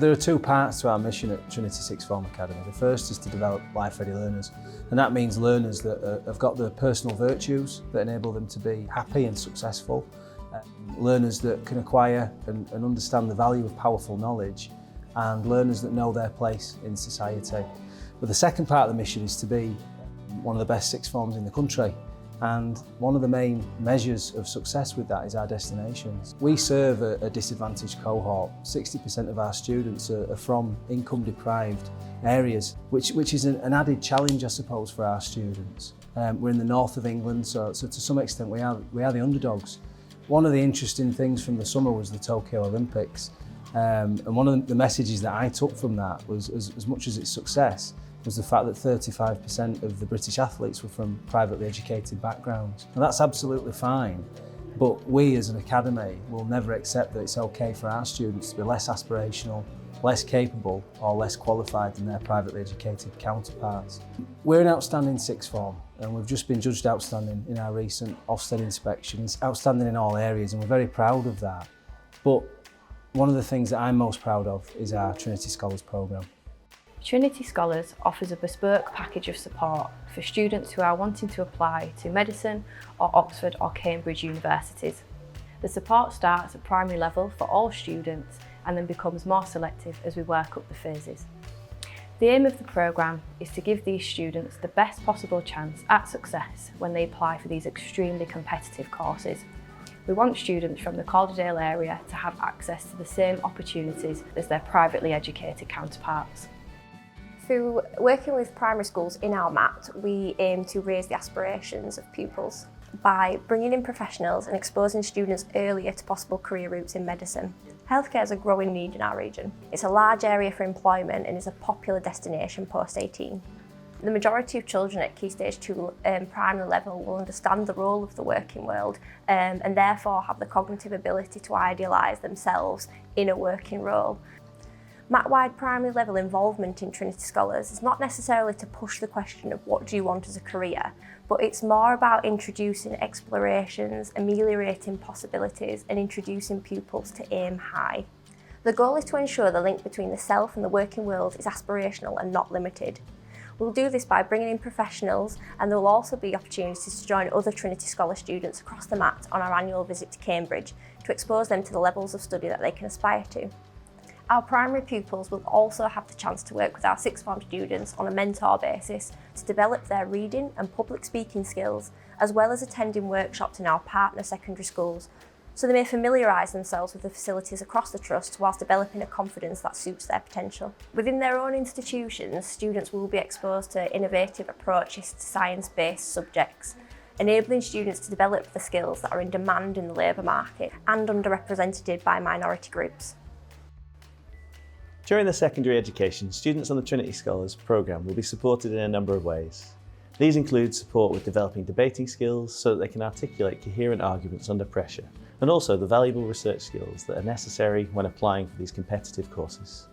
there are two parts to our mission at Trinity Sixth Form Academy. The first is to develop life-ready learners, and that means learners that have got the personal virtues that enable them to be happy and successful, learners that can acquire and understand the value of powerful knowledge, and learners that know their place in society. But the second part of the mission is to be one of the best sixth forms in the country. And one of the main measures of success with that is our destinations. We serve a disadvantaged cohort. 60% of our students are from income-deprived areas, which is an added challenge, I suppose, for our students. We're in the north of England, so to some extent we are the underdogs. One of the interesting things from the summer was the Tokyo Olympics, and one of the messages that I took from that was, as much as its success, was the fact that 35% of the British athletes were from privately educated backgrounds. And that's absolutely fine, but we as an academy will never accept that it's okay for our students to be less aspirational, less capable or less qualified than their privately educated counterparts. We're an outstanding sixth form, and we've just been judged outstanding in our recent Ofsted inspections, outstanding in all areas, and we're very proud of that. But one of the things that I'm most proud of is our Trinity Scholars programme. Trinity Scholars offers a bespoke package of support for students who are wanting to apply to medicine or Oxford or Cambridge universities. The support starts at primary level for all students and then becomes more selective as we work up the phases. The aim of the programme is to give these students the best possible chance at success when they apply for these extremely competitive courses. We want students from the Calderdale area to have access to the same opportunities as their privately educated counterparts. Through working with primary schools in our MAT, we aim to raise the aspirations of pupils by bringing in professionals and exposing students earlier to possible career routes in medicine. Healthcare is a growing need in our region. It's a large area for employment and is a popular destination post-18. The majority of children at Key Stage 2 primary level will understand the role of the working world and therefore have the cognitive ability to idealise themselves in a working role. MAT-wide primary level involvement in Trinity Scholars is not necessarily to push the question of what do you want as a career, but it's more about introducing explorations, ameliorating possibilities and introducing pupils to aim high. The goal is to ensure the link between the self and the working world is aspirational and not limited. We'll do this by bringing in professionals, and there will also be opportunities to join other Trinity Scholar students across the MAT on our annual visit to Cambridge to expose them to the levels of study that they can aspire to. Our primary pupils will also have the chance to work with our sixth form students on a mentor basis to develop their reading and public speaking skills, as well as attending workshops in our partner secondary schools, so they may familiarise themselves with the facilities across the Trust whilst developing a confidence that suits their potential. Within their own institutions, students will be exposed to innovative approaches to science-based subjects, enabling students to develop the skills that are in demand in the labour market and underrepresented by minority groups. During their secondary education, students on the Trinity Scholars programme will be supported in a number of ways. These include support with developing debating skills so that they can articulate coherent arguments under pressure, and also the valuable research skills that are necessary when applying for these competitive courses.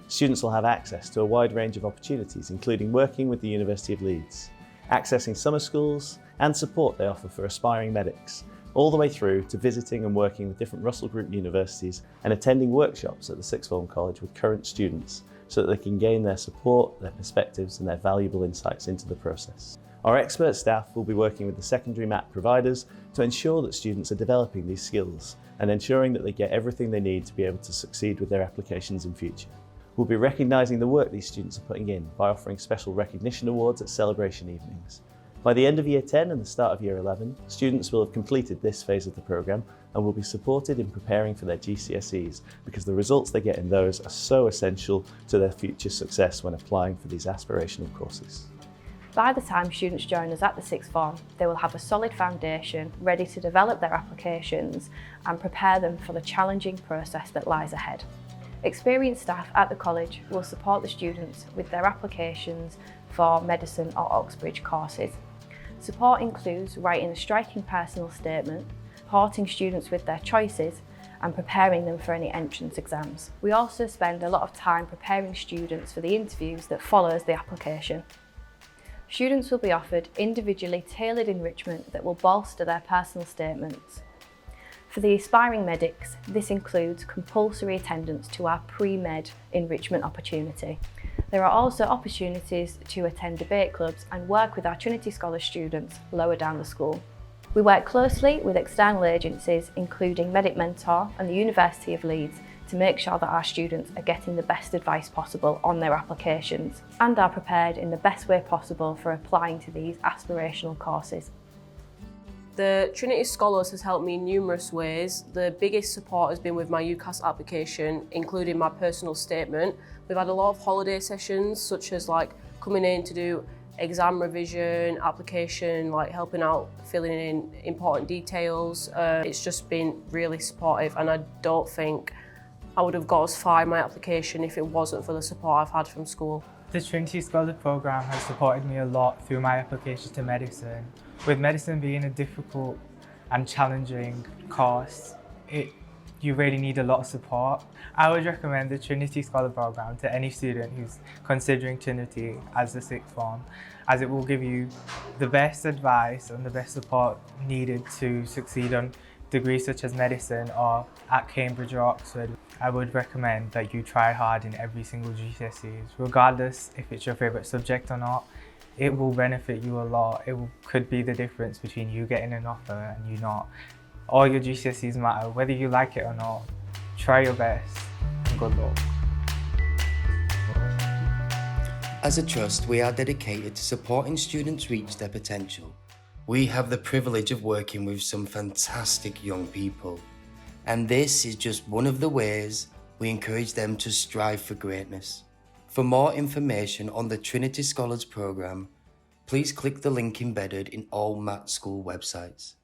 Students will have access to a wide range of opportunities, including working with the University of Leeds, accessing summer schools, and support they offer for aspiring medics, all the way through to visiting and working with different Russell Group universities and attending workshops at the Sixth Form College with current students so that they can gain their support, their perspectives and their valuable insights into the process. Our expert staff will be working with the secondary MAT providers to ensure that students are developing these skills and ensuring that they get everything they need to be able to succeed with their applications in future. We'll be recognising the work these students are putting in by offering special recognition awards at celebration evenings. By the end of Year 10 and the start of Year 11, students will have completed this phase of the programme and will be supported in preparing for their GCSEs because the results they get in those are so essential to their future success when applying for these aspirational courses. By the time students join us at the sixth form, they will have a solid foundation ready to develop their applications and prepare them for the challenging process that lies ahead. Experienced staff at the college will support the students with their applications for medicine or Oxbridge courses. Support includes writing a striking personal statement, supporting students with their choices and preparing them for any entrance exams. We also spend a lot of time preparing students for the interviews that follows the application. Students will be offered individually tailored enrichment that will bolster their personal statements. For the aspiring medics, this includes compulsory attendance to our pre-med enrichment opportunity. There are also opportunities to attend debate clubs and work with our Trinity Scholars students lower down the school. We work closely with external agencies, including Medic Mentor and the University of Leeds, to make sure that our students are getting the best advice possible on their applications and are prepared in the best way possible for applying to these aspirational courses. The Trinity Scholars has helped me in numerous ways. The biggest support has been with my UCAS application, including my personal statement. We've had a lot of holiday sessions, such as coming in to do exam revision, application, helping out, filling in important details. It's just been really supportive, and I don't think I would have got as far in my application if it wasn't for the support I've had from school. The Trinity Scholars program has supported me a lot through my application to medicine. With medicine being a difficult and challenging course, you really need a lot of support. I would recommend the Trinity Scholar program to any student who's considering Trinity as a sixth form, as it will give you the best advice and the best support needed to succeed on degrees such as medicine or at Cambridge or Oxford. I would recommend that you try hard in every single GCSEs, regardless if it's your favourite subject or not. It will benefit you a lot. Could be the difference between you getting an offer and you not. All your GCSEs matter, whether you like it or not. Try your best and good luck. As a trust, we are dedicated to supporting students reach their potential. We have the privilege of working with some fantastic young people, and this is just one of the ways we encourage them to strive for greatness. For more information on the Trinity Scholars programme, please click the link embedded in all MAT school websites.